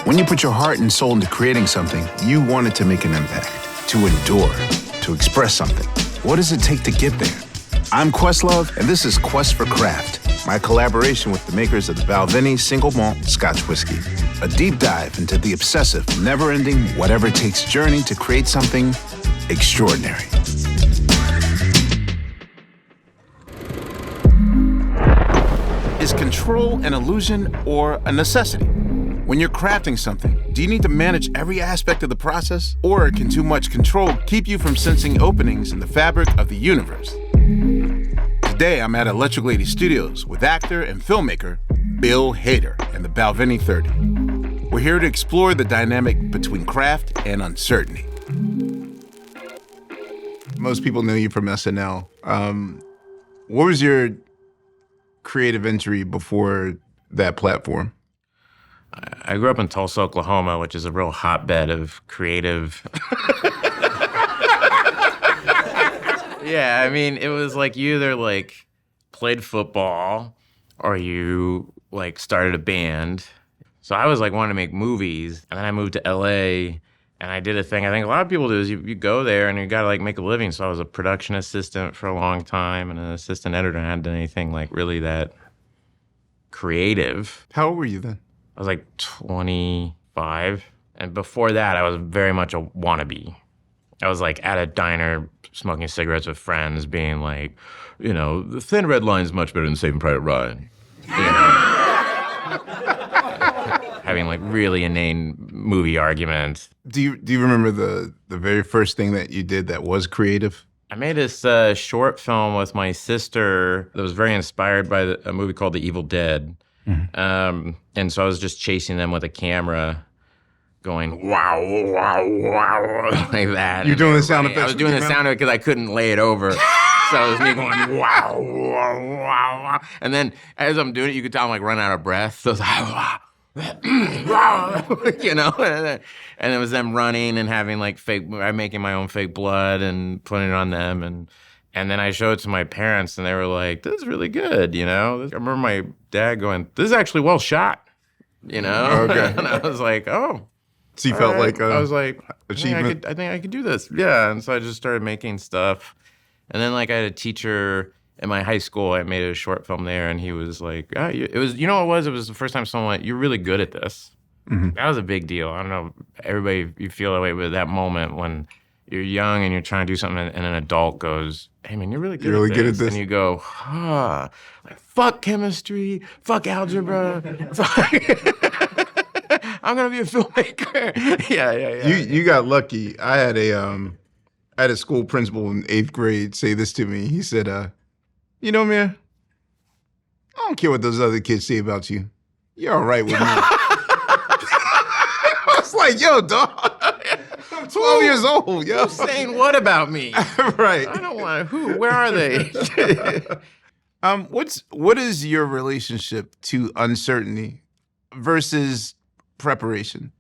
When you put your heart and soul into creating something, you want it to make an impact, to endure, to express something. What does it take to get there? I'm Questlove, and this is Quest for Craft, my collaboration with the makers of the Balvenie single-malt Scotch whiskey. A deep dive into the obsessive, never-ending, whatever-it-takes journey to create something extraordinary. Is control an illusion or a necessity? When you're crafting something, do you need to manage every aspect of the process? Or can too much control keep you from sensing openings in the fabric of the universe? Today, I'm at Electric Lady Studios with actor and filmmaker Bill Hader and the Balvenie 30. We're here to explore the dynamic between craft and uncertainty. Most people know you from SNL. What was your creative entry before that platform? I grew up in Tulsa, Oklahoma, which is a real hotbed of creative. Yeah, I mean, it was like you either like played football or you like started a band. So I was like wanting to make movies, and then I moved to LA and I did a thing I think a lot of people do is you go there and you gotta like make a living. So I was a production assistant for a long time and an assistant editor. I hadn't done anything like really that creative. How old were you then? I was like 25. And before that, I was very much a wannabe. I was like at a diner smoking cigarettes with friends being like, you know, the Thin Red Line is much better than Saving Private Ryan. You know? Having like really inane movie arguments. Do you remember the very first thing that you did that was creative? I made this short film with my sister that was very inspired by a movie called The Evil Dead. Mm-hmm. And so I was just chasing them with a camera going, wow, wow, wow, like that. You're doing the sound effects? I was doing the sound of it because I couldn't lay it over. So it was me going, wow, wow, wow, wow. And then as I'm doing it, you could tell I'm like running out of breath. So it was like, you know, and it was them running and having like making my own fake blood and putting it on them. And then I showed it to my parents and they were like, this is really good, you know? I remember my dad going, this is actually well shot, you know? Okay. And I was like, oh. So you felt right. like I was like, achievement? I think I could do this. Yeah, and so I just started making stuff. And then like I had a teacher in my high school. I made a short film there, and he was like, it was, you know what it was? It was the first time someone went, you're really good at this. Mm-hmm. That was a big deal. I don't know, everybody, you feel that way, but that moment when you're young and you're trying to do something and an adult goes, hey man, you're really good at this. And you go, like, fuck chemistry, fuck algebra. I'm gonna be a filmmaker. Yeah. You got lucky. I had a school principal in 8th grade say this to me. He said, you know, man, I don't care what those other kids say about you. You're all right with me. I was like, yo, dog. I'm 12 years old, yo. Who's saying what about me? Right. I don't want to. Who? Where are they? What is your relationship to uncertainty versus preparation?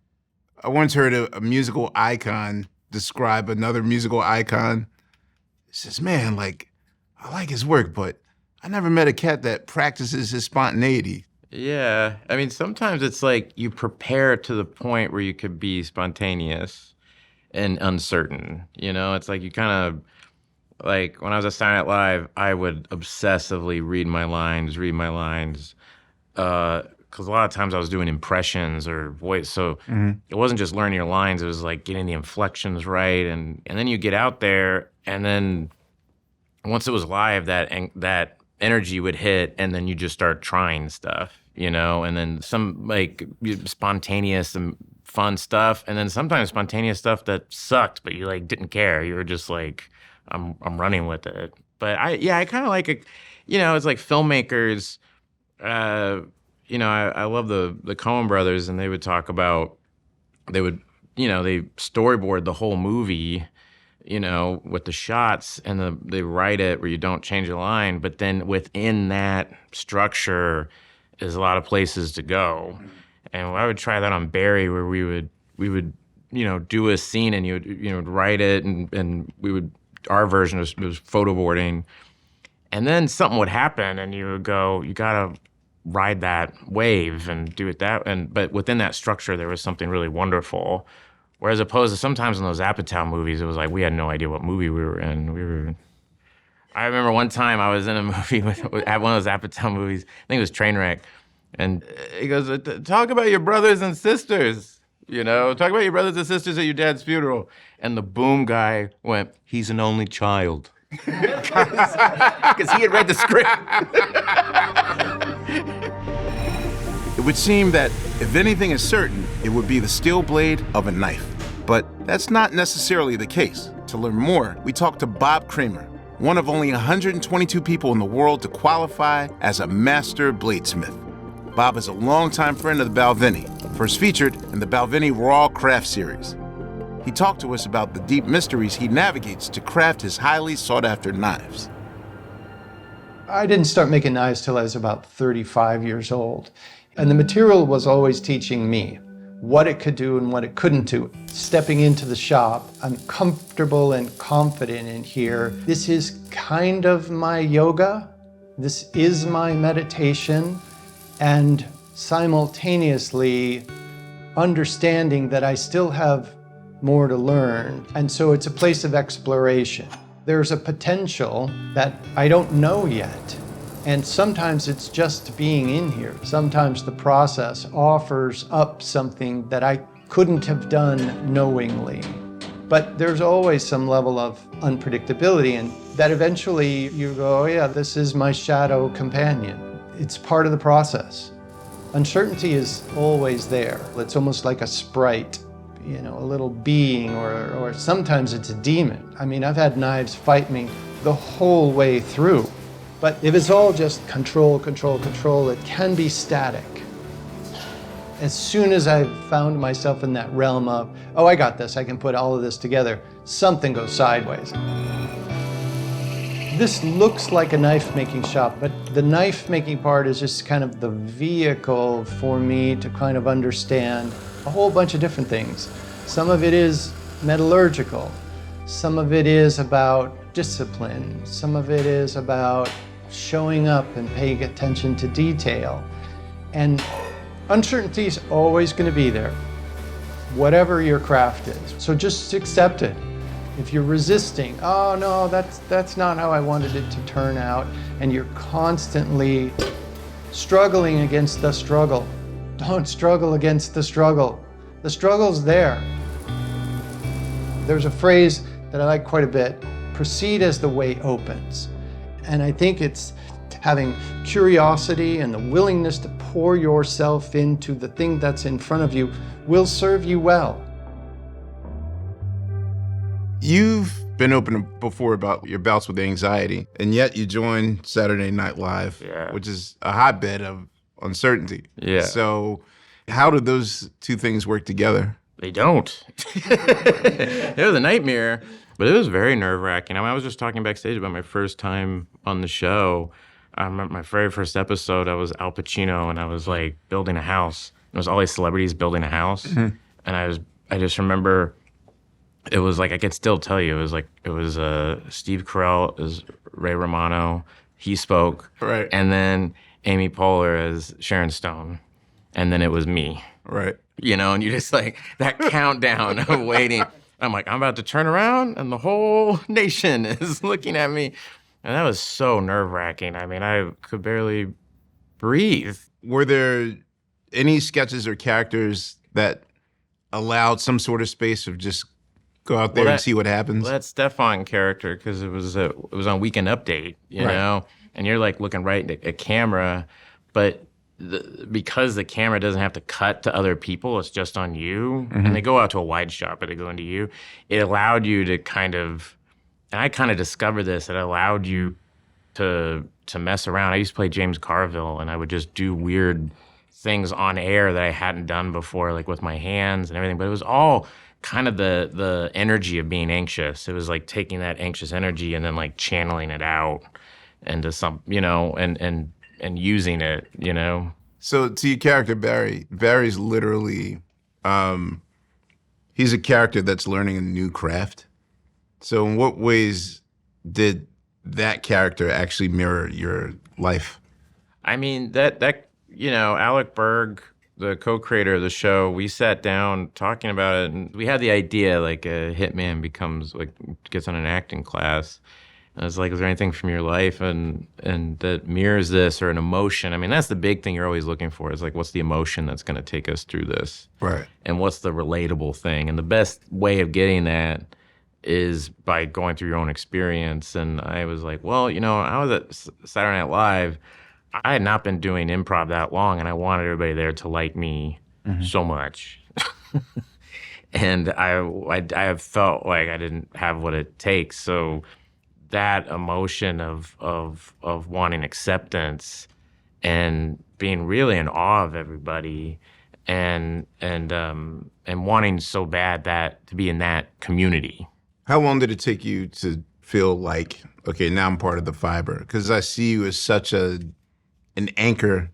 I once heard a musical icon describe another musical icon. He says, man, like, I like his work, but I never met a cat that practices his spontaneity. Yeah. I mean, sometimes it's like you prepare to the point where you could be spontaneous and uncertain. You know, it's like you kind of, like when I was at Saturday Night Live, I would obsessively read my lines, because a lot of times I was doing impressions or voice. So It wasn't just learning your lines, it was like getting the inflections right. And then you get out there, and then once it was live, that energy would hit, and then you just start trying stuff, you know, and then some like spontaneous and fun stuff, and then sometimes spontaneous stuff that sucked, but you like didn't care. You were just like, I'm running with it. But I kind of like, you know, it's like filmmakers, you know, I love the Coen brothers, and they would talk about, they storyboard the whole movie, you know, with the shots, and they write it where you don't change a line, but then within that structure is a lot of places to go. And I would try that on Barry, where we would, you know, do a scene, and you would write it, and we would, our version was photoboarding, and then something would happen, and you would go, you gotta ride that wave and do it but within that structure, there was something really wonderful. Whereas opposed to sometimes in those Apatow movies, it was like we had no idea what movie we were in. I remember one time I was in a movie at one of those Apatow movies. I think it was Trainwreck, and he goes, "Talk about your brothers and sisters. Talk about your brothers and sisters at your dad's funeral." And the boom guy went, "He's an only child," because he had read the script. It would seem that if anything is certain, it would be the steel blade of a knife. But that's not necessarily the case. To learn more, we talked to Bob Kramer, one of only 122 people in the world to qualify as a master bladesmith. Bob is a longtime friend of the Balvenie, first featured in the Balvenie Raw Craft series. He talked to us about the deep mysteries he navigates to craft his highly sought-after knives. I didn't start making knives till I was about 35 years old. And the material was always teaching me what it could do and what it couldn't do. Stepping into the shop, I'm comfortable and confident in here. This is kind of my yoga. This is my meditation. And simultaneously understanding that I still have more to learn. And so it's a place of exploration. There's a potential that I don't know yet. And sometimes it's just being in here. Sometimes the process offers up something that I couldn't have done knowingly. But there's always some level of unpredictability, and that eventually you go, oh yeah, this is my shadow companion. It's part of the process. Uncertainty is always there. It's almost like a sprite, a little being, or sometimes it's a demon. I mean, I've had knives fight me the whole way through. But if it's all just control, control, control, it can be static. As soon as I've found myself in that realm of, oh, I got this, I can put all of this together, something goes sideways. This looks like a knife-making shop, but the knife-making part is just kind of the vehicle for me to kind of understand a whole bunch of different things. Some of it is metallurgical. Some of it is about discipline. Some of it is about showing up and paying attention to detail. And uncertainty is always going to be there, whatever your craft is. So just accept it. If you're resisting, oh no, that's not how I wanted it to turn out, and you're constantly struggling against the struggle, don't struggle against the struggle. The struggle's there. There's a phrase that I like quite a bit, proceed as the way opens. And I think it's having curiosity and the willingness to pour yourself into the thing that's in front of you will serve you well. You've been open before about your bouts with anxiety, and yet you joined Saturday Night Live, which is a hotbed of uncertainty. Yeah. So how do those two things work together? They don't. It was a nightmare, but it was very nerve-wracking. I was just talking backstage about my first time on the show. I remember my very first episode, I was Al Pacino, and I was like building a house. There was all these celebrities building a house, and I just remember it was like, I could still tell you, it was Steve Carell as Ray Romano. He spoke, right, and then Amy Poehler as Sharon Stone, and then it was me, right. And you just like that countdown of waiting. I'm like, I'm about to turn around and the whole nation is looking at me. And that was so nerve-wracking. I mean, I could barely breathe. Were there any sketches or characters that allowed some sort of space of just go out there and see what happens? Well, that Stefan character, because it was on Weekend Update, you know? And you're like looking right at camera, but because the camera doesn't have to cut to other people, it's just on you, and they go out to a wide shot, but they go into you, it allowed you to kind of, and I kind of discovered this, it allowed you to mess around. I used to play James Carville, and I would just do weird things on air that I hadn't done before, like with my hands and everything, but it was all kind of the energy of being anxious. It was like taking that anxious energy and then like channeling it out into some, and using it, So to your character, Barry's literally, he's a character that's learning a new craft. So in what ways did that character actually mirror your life? I mean, that Alec Berg, the co-creator of the show, we sat down talking about it, and we had the idea like a hitman gets on an acting class. And I was like, is there anything from your life and that mirrors this, or an emotion? I mean, that's the big thing you're always looking for, is like, what's the emotion that's going to take us through this? Right. And what's the relatable thing? And the best way of getting that is by going through your own experience. And I was like, well, I was at Saturday Night Live. I had not been doing improv that long, and I wanted everybody there to like me so much. And I felt like I didn't have what it takes. So that emotion of wanting acceptance and being really in awe of everybody, and wanting so bad that to be in that community. How long did it take you to feel like, okay, now I'm part of the fiber? Because I see you as such an anchor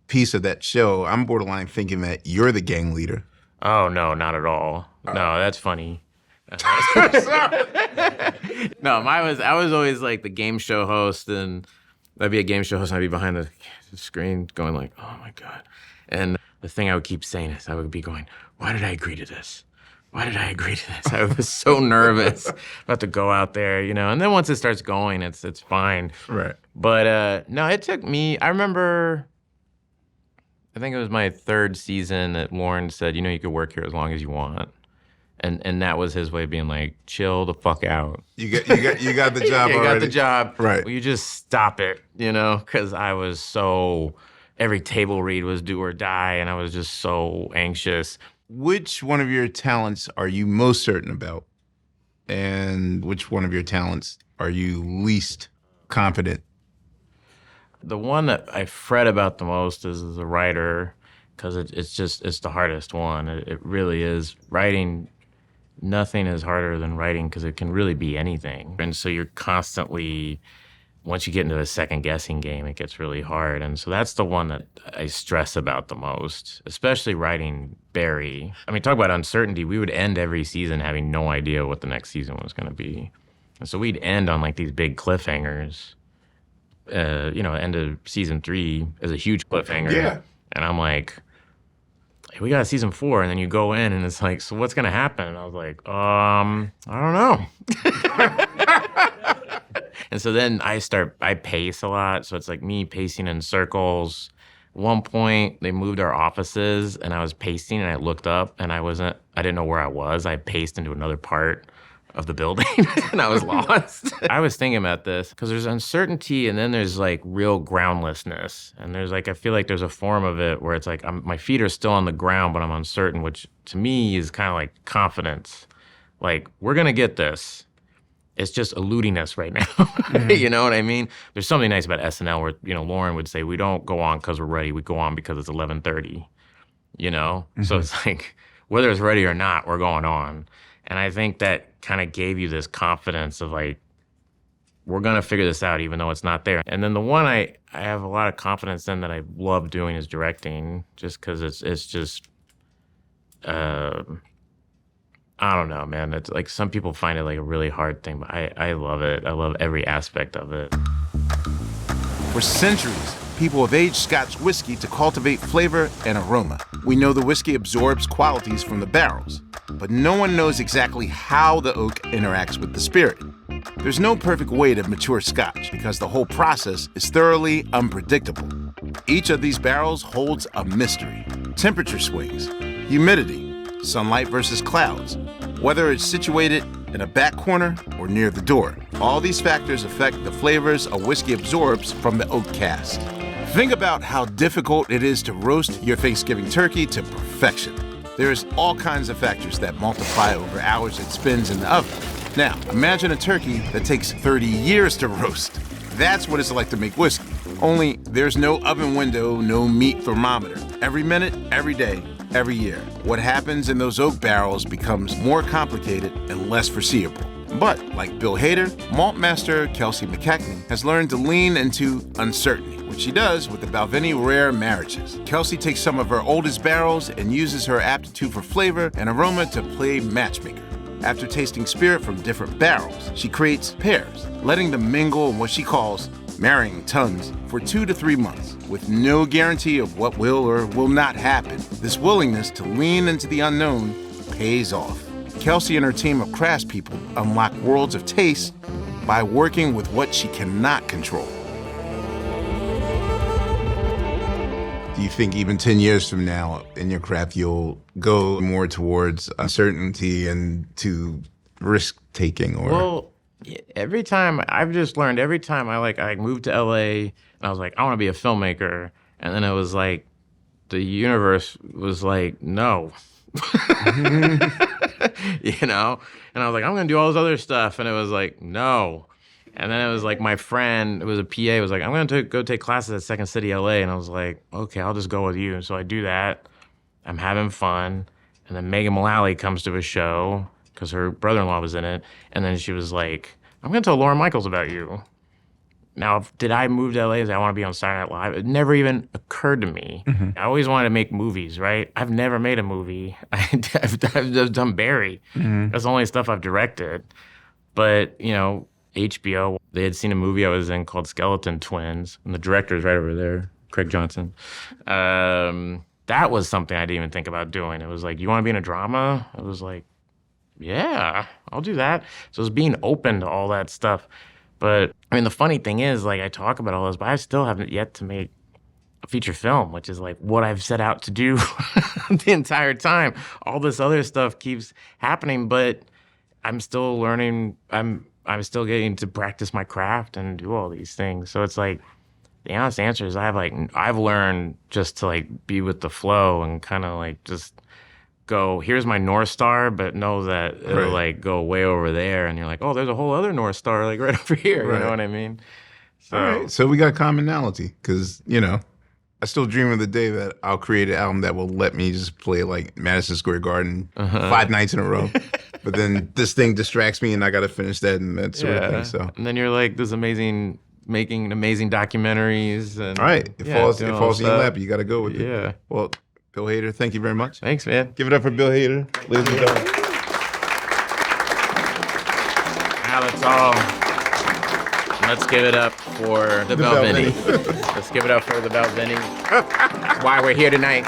piece of that show. I'm borderline thinking that you're the gang leader. Oh, no, not at all. No, that's funny. No, I was always like the game show host, and I'd be a game show host, and I'd be behind the screen going like, oh my God. And the thing I would keep saying is I would be going, why did I agree to this? Why did I agree to this? I was so nervous about to go out there, and then once it starts going, it's fine. Right. But no, it took me, I remember, I think it was my third season that Lauren said, you could work here as long as you want. And that was his way of being like, chill the fuck out. You got the job already. You got the job. Right. Will you just stop it, because I was so, every table read was do or die, and I was just so anxious. Which one of your talents are you most certain about? And which one of your talents are you least confident? The one that I fret about the most is as a writer, because it's the hardest one. It really is. Writing, nothing is harder than writing, because it can really be anything. And so you're constantly, once you get into a second guessing game, it gets really hard. And so that's the one that I stress about the most, especially writing Barry. I mean, talk about uncertainty. We would end every season having no idea what the next season was going to be. And so we'd end on like these big cliffhangers. End of season 3 is a huge cliffhanger. Yeah. And I'm like, hey, we got season 4. And then you go in and it's like, so what's going to happen? And I was like, I don't know. And so then I pace a lot. So it's like me pacing in circles. At one point, they moved our offices, and I was pacing, and I looked up, and I didn't know where I was. I paced into another part of the building, and I was lost. I was thinking about this, because there's uncertainty, and then there's like real groundlessness. And there's like, I feel like there's a form of it where it's like my feet are still on the ground, but I'm uncertain, which to me is kind of like confidence. Like, we're going to get this. It's just eluding us right now. Mm-hmm. You know what I mean? There's something nice about SNL where, Lauren would say, we don't go on because we're ready. We go on because it's 11:30, Mm-hmm. So it's like, whether it's ready or not, we're going on. And I think that kind of gave you this confidence of like, we're going to figure this out even though it's not there. And then the one I have a lot of confidence in that I love doing is directing, just because it's just, I don't know, man. It's like some people find it like a really hard thing, but I love it. I love every aspect of it. For centuries, people have aged Scotch whiskey to cultivate flavor and aroma. We know the whiskey absorbs qualities from the barrels, but no one knows exactly how the oak interacts with the spirit. There's no perfect way to mature Scotch because the whole process is thoroughly unpredictable. Each of these barrels holds a mystery. Temperature swings, humidity, sunlight versus clouds, whether it's situated in a back corner or near the door. All these factors affect the flavors a whiskey absorbs from the oak cask. Think about how difficult it is to roast your Thanksgiving turkey to perfection. There's all kinds of factors that multiply over hours it spends in the oven. Now, imagine a turkey that takes 30 years to roast. That's what it's like to make whiskey. Only there's no oven window, no meat thermometer. Every minute, every day, every year. What happens in those oak barrels becomes more complicated and less foreseeable. But, like Bill Hader, malt master Kelsey McKechnie has learned to lean into uncertainty, which she does with the Balvenie Rare Marriages. Kelsey takes some of her oldest barrels and uses her aptitude for flavor and aroma to play matchmaker. After tasting spirit from different barrels, she creates pairs, letting them mingle in what she calls marrying tons for 2 to 3 months with no guarantee of what will or will not happen. This willingness to lean into the unknown pays off. Kelsey and her team of craftspeople unlock worlds of taste by working with what she cannot control. Do you think even 10 years from now in your craft, you'll go more towards uncertainty and to risk-taking? Or Well, every time I moved to LA and I was like, I want to be a filmmaker. And then it was like, the universe was like, no. You know? And I was like, I'm going to do all this other stuff. And it was like, no. And then it was like my friend, it was a PA, was like, I'm going to go take classes at Second City, LA. And I was like, okay, I'll just go with you. And so I do that. I'm having fun. And then Megan Mullally comes to a show because her brother-in-law was in it. And then she was like, I'm going to tell Lauren Michaels about you. Now, did I move to LA because I want to be on Saturday Night Live? It never even occurred to me. I always wanted to make movies, right? I've never made a movie. I've done Barry. That's the only stuff I've directed. But, you know, HBO, they had seen a movie I was in called Skeleton Twins, and the director's right over there, Craig Johnson. That was something I didn't even think about doing. It was like, you want to be in a drama? I was like, yeah, I'll do that. So it was being open to all that stuff. But, I mean, the funny thing is, like, I talk about all this, but I still haven't yet to make a feature film, which is, like, what I've set out to do the entire time. All this other stuff keeps happening, but I'm still learning. I'm still getting to practice my craft and do all these things. So it's like, the honest answer is I've learned just to, like, be with the flow and kind of, like, just go, here's my North Star, but know that it'll like go way over there, and you're like, oh, there's a whole other North Star like right over here. You know what I mean? So, all right, so we got commonality, because, you know, I still dream of the day that I'll create an album that will let me just play like Madison Square Garden 5 nights in a row. But then this thing distracts me and I got to finish that and that sort of thing. So, and then you're like making amazing documentaries. And, all right, it falls in your lap. You got to go with it. Yeah. Well, Bill Hader, thank you very much. Thanks, man. Give it up for Bill Hader, ladies and gentlemen. Now that's all. Let's give it up for the Balvenie. Let's give it up for the Balvenie. That's why we're here tonight.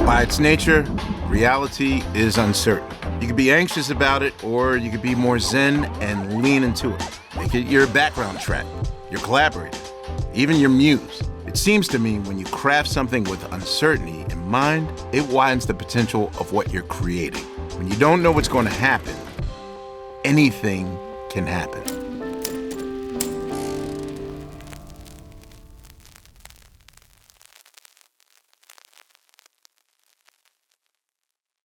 By its nature, reality is uncertain. You could be anxious about it, or you could be more zen and lean into it. Make it your background track, your collaborator, even your muse. It seems to me when you craft something with uncertainty in mind, it widens the potential of what you're creating. When you don't know what's going to happen, anything can happen.